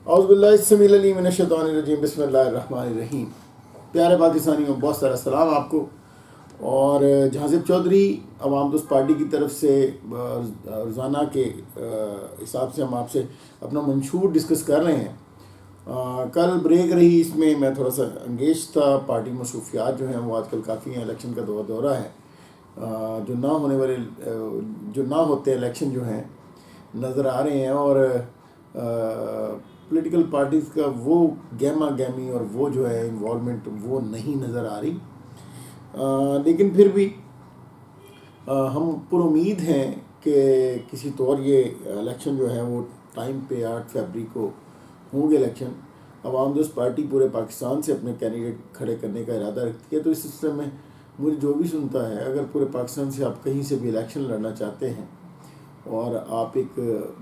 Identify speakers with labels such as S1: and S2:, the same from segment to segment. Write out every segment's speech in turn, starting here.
S1: اعوذ باللہ السمیع العلیم من الشیطان الرجیم بسم اللہ الرحمن الرحیم۔ پیارے پاکستانیوں، بہت سارا سلام آپ کو۔ اور جہازب چودھری عوام دوست پارٹی کی طرف سے روزانہ کے حساب سے ہم آپ سے اپنا منشور ڈسکس کر رہے ہیں۔ کل بریک رہی، اس میں میں تھوڑا سا انگیج تھا۔ پارٹی مصروفیات جو ہیں وہ آج کل کافی ہیں، الیکشن کا دورہ ہے۔ جو نہ ہونے والے جو نہ ہوتے الیکشن جو ہیں نظر آ رہے ہیں، اور پولیٹیکل پارٹیز کا وہ گہما گہمی اور وہ جو ہے انوالومنٹ وہ نہیں نظر آ رہی۔ لیکن پھر بھی ہم پر امید ہیں کہ کسی طور یہ الیکشن جو ہے وہ ٹائم پہ 8 فروری کو ہوں گے الیکشن۔ عوام دوست پارٹی پورے پاکستان سے اپنے کینڈیڈیٹ کھڑے کرنے کا ارادہ رکھتی ہے۔ تو اس سلسلے میں مجھے جو بھی سنتا ہے، اگر پورے پاکستان سے آپ کہیں سے بھی الیکشن لڑنا چاہتے ہیں اور آپ ایک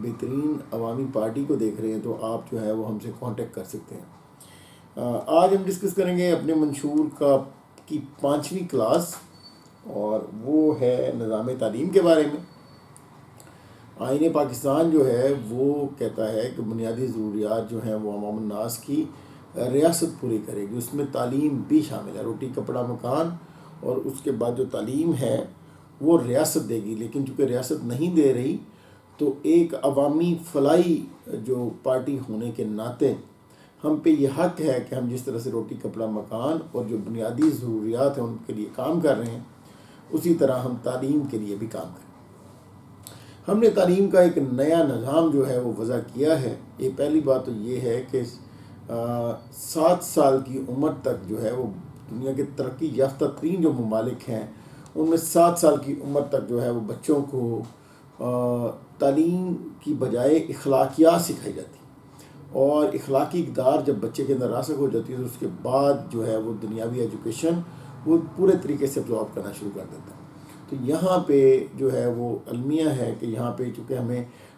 S1: بہترین عوامی پارٹی کو دیکھ رہے ہیں، تو آپ جو ہے وہ ہم سے کانٹیکٹ کر سکتے ہیں۔ آج ہم ڈسکس کریں گے اپنے منشور کی 5ویں کلاس، اور وہ ہے نظام تعلیم کے بارے میں۔ آئین پاکستان جو ہے وہ کہتا ہے کہ بنیادی ضروریات جو ہیں وہ عوام الناس کی ریاست پوری کرے گی، اس میں تعلیم بھی شامل ہے۔ روٹی کپڑا مکان، اور اس کے بعد جو تعلیم ہے وہ ریاست دے گی۔ لیکن چونکہ ریاست نہیں دے رہی، تو ایک عوامی فلاحی جو پارٹی ہونے کے ناطے ہم پہ یہ حق ہے کہ ہم جس طرح سے روٹی کپڑا مکان اور جو بنیادی ضروریات ہیں ان کے لیے کام کر رہے ہیں، اسی طرح ہم تعلیم کے لیے بھی کام کریں۔ ہم نے تعلیم کا ایک نیا نظام جو ہے وہ وضع کیا ہے۔ یہ پہلی بات تو یہ ہے کہ 7 سال کی عمر تک جو ہے وہ دنیا کے ترقی یافتہ ترین جو ممالک ہیں ان میں 7 سال کی عمر تک جو ہے وہ بچوں کو تعلیم کی بجائے اخلاقیات سکھائی جاتی ہے، اور اخلاقی اقدار جب بچے کے اندر راسخ ہو جاتی ہے تو اس کے بعد جو ہے وہ دنیاوی ایجوکیشن وہ پورے طریقے سے ابزارب کرنا شروع کر دیتا ہے۔ تو یہاں پہ جو ہے وہ المیہ ہے کہ یہاں پہ چونکہ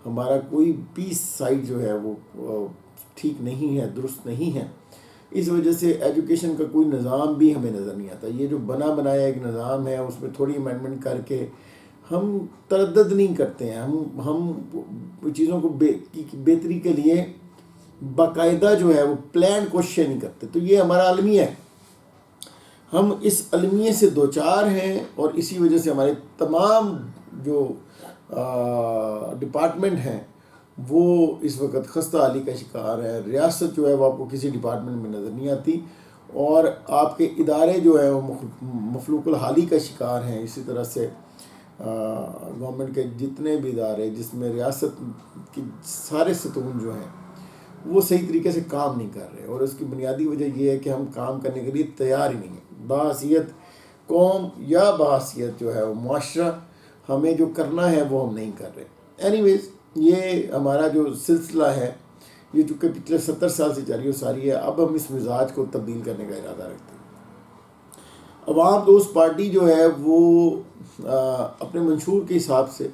S1: ہمارا کوئی بھی سائڈ جو ہے وہ ٹھیک نہیں ہے، درست نہیں ہے، اس وجہ سے ایجوکیشن کا کوئی نظام بھی ہمیں نظر نہیں آتا۔ یہ جو بنا بنایا ایک نظام ہے، اس میں تھوڑی امینڈمنٹ کر کے ہم تردد نہیں کرتے ہیں، ہم چیزوں کو بہتری کے لیے باقاعدہ جو ہے وہ پلان کوششیں نہیں کرتے۔ تو یہ ہمارا المیہ ہے، ہم اس المیے سے دوچار ہیں، اور اسی وجہ سے ہمارے تمام جو ڈپارٹمنٹ ہیں وہ اس وقت خستہ حالی کا شکار ہے۔ ریاست جو ہے وہ آپ کو کسی ڈپارٹمنٹ میں نظر نہیں آتی، اور آپ کے ادارے جو ہیں وہ مفلوق الحالی کا شکار ہیں۔ اسی طرح سے گورنمنٹ کے جتنے بھی ادارے جس میں ریاست کی سارے ستون جو ہیں وہ صحیح طریقے سے کام نہیں کر رہے، اور اس کی بنیادی وجہ یہ ہے کہ ہم کام کرنے کے لیے تیار ہی نہیں ہیں۔ بحیثیت قوم یا بحیثیت جو ہے وہ معاشرہ ہمیں جو کرنا ہے وہ ہم نہیں کر رہے۔ اینی ویز، یہ ہمارا جو سلسلہ ہے یہ چونکہ پچھلے 70 سال سے جاری و ساری ہے، اب ہم اس مزاج کو تبدیل کرنے کا ارادہ رکھتے ہیں۔ عوام دوست پارٹی جو ہے وہ اپنے منشور کے حساب سے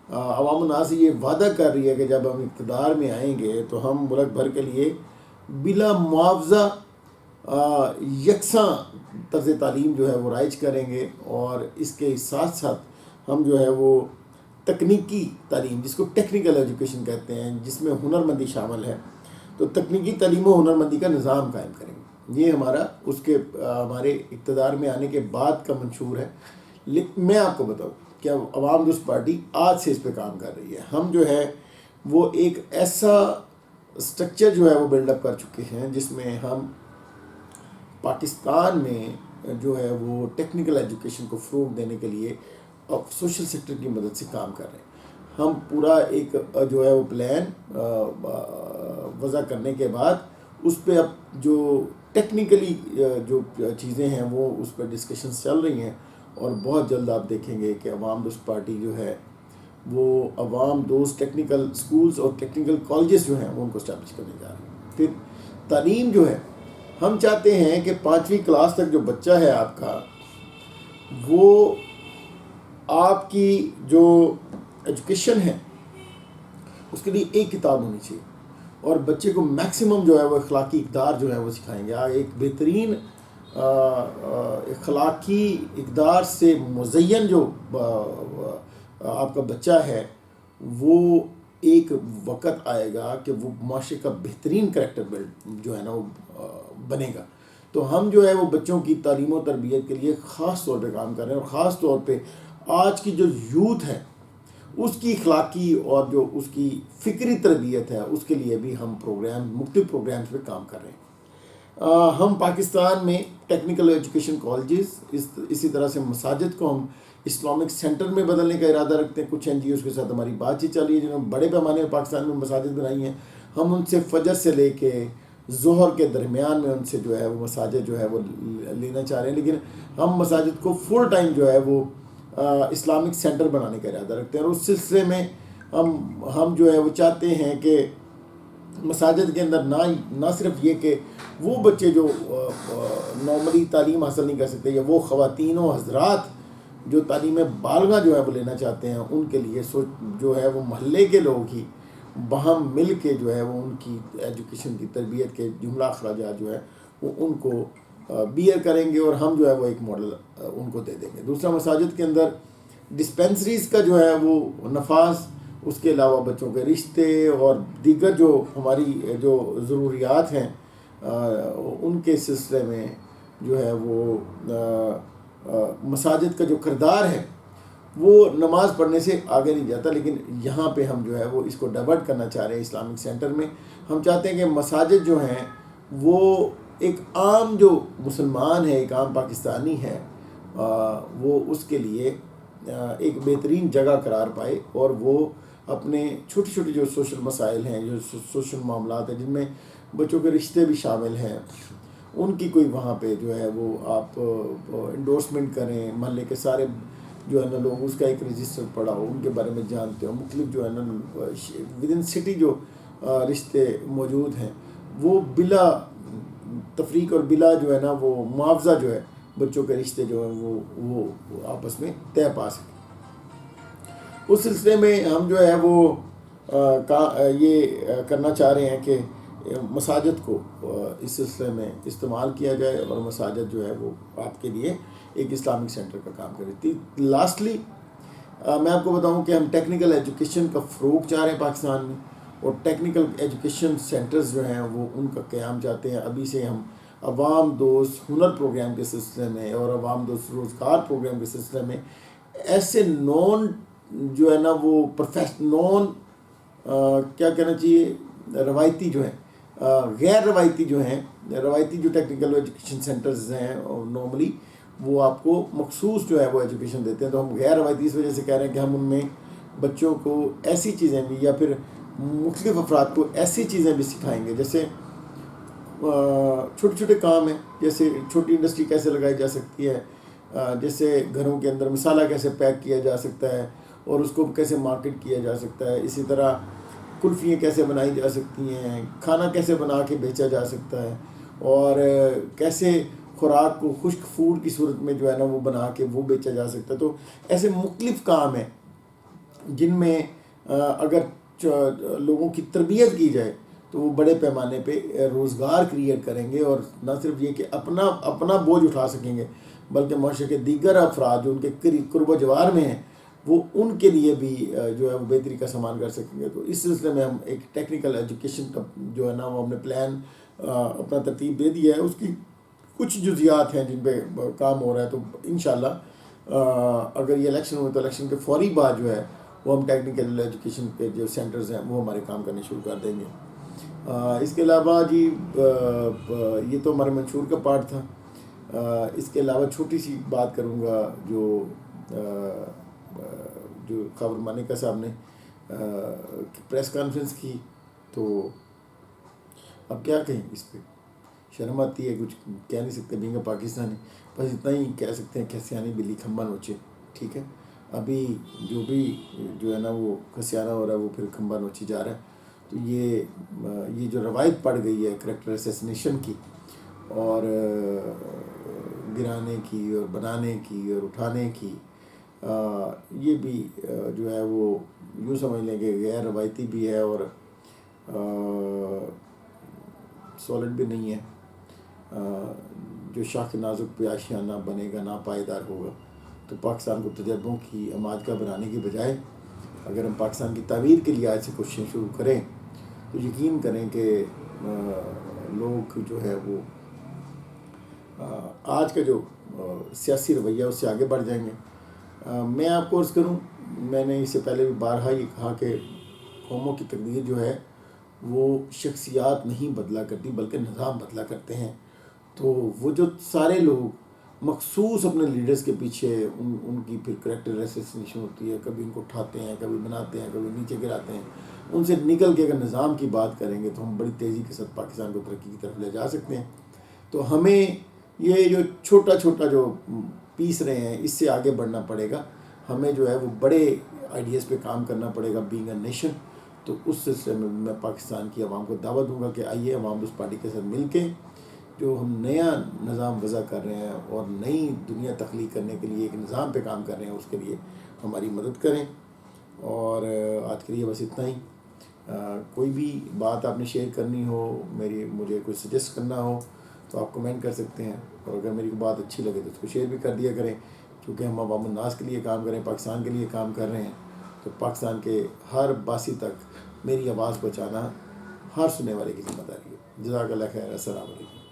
S1: عوام الناس سے یہ وعدہ کر رہی ہے کہ جب ہم اقتدار میں آئیں گے تو ہم ملک بھر کے لیے بلا معاوضہ یکساں طرز تعلیم جو ہے وہ رائج کریں گے، اور اس کے ساتھ ساتھ ہم جو ہے وہ تکنیکی تعلیم، جس کو ٹیکنیکل ایجوکیشن کہتے ہیں، جس میں ہنرمندی شامل ہے، تو تکنیکی تعلیم و ہنرمندی کا نظام قائم کریں گے۔ یہ ہمارے اقتدار میں آنے کے بعد کا منشور ہے۔ میں آپ کو بتاؤں کہ عوام دوست پارٹی آج سے اس پہ کام کر رہی ہے۔ ہم جو ہے وہ ایک ایسا سٹرکچر جو ہے وہ بلڈ اپ کر چکے ہیں جس میں ہم پاکستان میں جو ہے وہ ٹیکنیکل ایجوکیشن کو فروغ دینے کے لیے سوشل سیکٹر کی مدد سے کام کر رہے ہیں۔ ہم پورا ایک جو ہے وہ پلان وضع کرنے کے بعد اس پہ اب جو ٹیکنیکلی جو چیزیں ہیں وہ اس پہ ڈسکشنز چل رہی ہیں، اور بہت جلد آپ دیکھیں گے کہ عوام دوست پارٹی جو ہے وہ عوام دوست ٹیکنیکل سکولز اور ٹیکنیکل کالجز جو ہیں وہ ان کو اسٹیبلش کرنے جا رہے ہیں۔ پھر تعلیم جو ہے، ہم چاہتے ہیں کہ 5ویں کلاس تک جو بچہ ہے آپ کا، وہ آپ کی جو ایجوکیشن ہے اس کے لیے ایک کتاب ہونی چاہیے، اور بچے کو میکسیمم جو ہے وہ اخلاقی اقدار جو ہے وہ سکھائیں گے۔ ایک بہترین اخلاقی اقدار سے مزین جو آپ کا بچہ ہے وہ ایک وقت آئے گا کہ وہ معاشرے کا بہترین کریکٹر بلڈ جو ہے نا وہ بنے گا. تو ہم جو ہے وہ بچوں کی تعلیم و تربیت کے لیے خاص طور پہ کام کر رہے ہیں, اور خاص طور پہ آج کی جو یوتھ ہے اس کی اخلاقی اور جو اس کی فکری تربیت ہے اس کے لیے بھی ہم مختلف پروگرامز پہ کام کر رہے ہیں. ہم پاکستان میں ٹیکنیکل ایجوکیشن کالجز اسی طرح سے مساجد کو ہم اسلامک سینٹر میں بدلنے کا ارادہ رکھتے ہیں. کچھ این جی اوز کے ساتھ ہماری بات چیت چل رہی ہے جنہوں نے بڑے پیمانے میں پاکستان میں مساجد بنائی ہیں. ہم ان سے فجر سے لے کے ظہر کے درمیان میں ان سے جو ہے وہ مساجد جو ہے وہ لینا چاہ رہے ہیں, لیکن ہم مساجد کو فل ٹائم جو ہے وہ اسلامک سینٹر بنانے کا ارادہ رکھتے ہیں. اور اس سلسلے میں ہم جو ہے وہ چاہتے ہیں کہ مساجد کے اندر نہ صرف یہ کہ وہ بچے جو نارملی تعلیم حاصل نہیں کر سکتے, یا وہ خواتین و حضرات جو تعلیم بالغہ جو ہے وہ لینا چاہتے ہیں, ان کے لیے جو ہے وہ محلے کے لوگ ہی باہم مل کے جو ہے وہ ان کی ایجوکیشن کی تربیت کے جملہ اخراجات جو ہے وہ ان کو بیئر کریں گے, اور ہم جو ہے وہ ایک ماڈل ان کو دے دیں گے. دوسرا, مساجد کے اندر ڈسپینسریز کا جو ہے وہ نفاذ, اس کے علاوہ بچوں کے رشتے اور دیگر جو ہماری جو ضروریات ہیں ان کے سلسلے میں جو ہے وہ مساجد کا جو کردار ہے وہ نماز پڑھنے سے آگے نہیں جاتا, لیکن یہاں پہ ہم جو ہے وہ اس کو ڈائیورٹ کرنا چاہ رہے ہیں اسلامک سینٹر میں. ہم چاہتے ہیں کہ مساجد جو ہیں وہ ایک عام جو مسلمان ہے, ایک عام پاکستانی ہے, وہ اس کے لیے ایک بہترین جگہ قرار پائے, اور وہ اپنے چھوٹی چھوٹی جو سوشل مسائل ہیں, جو سوشل معاملات ہیں جن میں بچوں کے رشتے بھی شامل ہیں, ان کی کوئی وہاں پہ جو ہے وہ آپ انڈورسمنٹ کریں. محلے کے سارے جو ہے نا لوگ اس کا ایک رجسٹر پڑا ہو, ان کے بارے میں جانتے ہو. مختلف جو ہے نا ود ان سٹی جو رشتے موجود ہیں وہ بلا تفریق اور بلا جو ہے نا وہ معاوضہ جو ہے بچوں کے رشتے جو ہیں وہ آپس میں طے پا سکیں. اس سلسلے میں ہم جو ہے وہ یہ کرنا چاہ رہے ہیں کہ مساجد کو اس سلسلے میں استعمال کیا جائے, اور مساجد جو ہے وہ آپ کے لیے ایک اسلامک سینٹر کا کام کرے. لاسٹلی میں آپ کو بتاؤں کہ ہم ٹیکنیکل ایجوکیشن کا فروغ چاہ رہے ہیں پاکستان میں, اور ٹیکنیکل ایجوکیشن سینٹرز جو ہیں وہ ان کا قیام چاہتے ہیں. ابھی سے ہم عوام دوست ہنر پروگرام کے سلسلے میں اور عوام دوست روزگار پروگرام کے سلسلے میں ایسے جو ہے نا وہ نون کیا کہنا چاہیے روایتی جو ہیں غیر روایتی جو ہیں, روایتی جو ٹیکنیکل ایجوکیشن سینٹرز ہیں نارملی وہ آپ کو مخصوص جو ہے وہ ایجوکیشن دیتے ہیں, تو ہم غیر روایتی اس وجہ سے کہہ رہے ہیں کہ ہم ان میں بچوں کو ایسی چیزیں بھی یا پھر مختلف افراد کو ایسی چیزیں بھی سکھائیں گے جیسے چھوٹے چھوٹے کام ہیں, جیسے چھوٹی انڈسٹری کیسے لگائی جا سکتی ہے, جیسے گھروں کے اندر مسالہ کیسے پیک کیا جا سکتا ہے اور اس کو کیسے مارکیٹ کیا جا سکتا ہے, اسی طرح کلفیاں کیسے بنائی جا سکتی ہیں, کھانا کیسے بنا کے بیچا جا سکتا ہے, اور کیسے خوراک کو خشک فوڈ کی صورت میں جو ہے نا وہ بنا کے وہ بیچا جا سکتا ہے. تو ایسے مختلف کام ہیں جن میں اگر لوگوں کی تربیت کی جائے تو وہ بڑے پیمانے پہ روزگار کریٹ کریں گے, اور نہ صرف یہ کہ اپنا بوجھ اٹھا سکیں گے بلکہ معاشرے کے دیگر افراد جو ان کے قرب و جوار میں ہیں وہ ان کے لیے بھی جو ہے وہ بہتری کا سامان کر سکیں گے. تو اس سلسلے میں ہم ایک ٹیکنیکل ایجوکیشن کا جو ہے نا وہ ہم نے پلان اپنا ترتیب دے دیا ہے. اس کی کچھ جزیات ہیں جن پہ کام ہو رہا ہے, تو انشاءاللہ اگر یہ الیکشن ہوئے تو الیکشن کے فوری بعد جو ہے وہ ہم ٹیکنیکل ایجوکیشن کے جو سینٹرز ہیں وہ ہمارے کام کرنے شروع کر دیں گے. اس کے علاوہ جی یہ تو ہمارے منشور کا پارٹ تھا. اس کے علاوہ چھوٹی سی بات کروں گا جو خبر مانیکا صاحب نے پریس کانفرنس کی, تو اب کیا کہیں, اس پہ شرم آتی ہے, کچھ کہہ نہیں سکتے بینگ پاکستانی, بس اتنا ہی کہہ سکتے ہیں کھسیانی بلی کھمبا نوچے. ٹھیک ہے, ابھی جو ہے نا وہ کھسیانہ ہو رہا ہے وہ پھر کھمبا نوچی جا رہا ہے. تو یہ جو روایت پڑ گئی ہے کریکٹر اسیسنیشن کی اور گرانے کی اور بنانے کی اور اٹھانے کی, یہ بھی جو ہے وہ یوں سمجھ لیں کہ غیر روایتی بھی ہے اور سالڈ بھی نہیں ہے. جو شاخ نازک پہ آشیانہ بنے گا نا پائیدار ہوگا. تو پاکستان کو تجربوں کی عماد کا بنانے کی بجائے اگر ہم پاکستان کی تعمیر کے لیے آج سے کوششیں شروع کریں تو یقین کریں کہ لوگ جو ہے وہ آج کا جو سیاسی رویہ اس سے آگے بڑھ جائیں گے۔ میں آپ کو عرض کروں، میں نے اس سے پہلے بھی بارہا یہ کہا کہ قوموں کی تقدیر جو ہے وہ شخصیات نہیں بدلا کرتی بلکہ نظام بدلا کرتے ہیں۔ تو وہ جو سارے لوگ مخصوص اپنے لیڈرز کے پیچھے ان کی پھر کریکٹر ایسیسینیشن ہوتی ہے، کبھی ان کو اٹھاتے ہیں، کبھی بناتے ہیں، کبھی نیچے گراتے ہیں، ان سے نکل کے اگر نظام کی بات کریں گے تو ہم بڑی تیزی کے ساتھ پاکستان کو ترقی کی طرف لے جا سکتے ہیں۔ تو ہمیں یہ جو چھوٹا چھوٹا جو پیس رہے ہیں اس سے آگے بڑھنا پڑے گا، ہمیں جو ہے وہ بڑے آئیڈیاز پہ کام کرنا پڑے گا بینگ اے نیشن۔ تو اس سلسلے میں پاکستان کی عوام کو دعوت دوں گا کہ آئیے عوام اس پارٹی کے ساتھ مل کے جو ہم نیا نظام وضع کر رہے ہیں اور نئی دنیا تخلیق کرنے کے لیے ایک نظام پہ کام کر رہے ہیں، اس کے لیے ہماری مدد کریں۔ اور آج کے لیے بس اتنا ہی۔ کوئی بھی بات آپ نے شیئر کرنی ہو، مجھے کوئی سجیسٹ کرنا ہو تو آپ کمنٹ کر سکتے ہیں، اور اگر میری کو بات اچھی لگے تو اس کو شیئر بھی کر دیا کریں، کیونکہ ہم عوام الناس کے لیے کام کریں، پاکستان کے لیے کام کر رہے ہیں۔ تو پاکستان کے ہر باسی تک میری آواز پہنچانا ہر سننے والے کی ذمہ داری ہے۔ جزاک اللہ خیر۔ السلام علیکم۔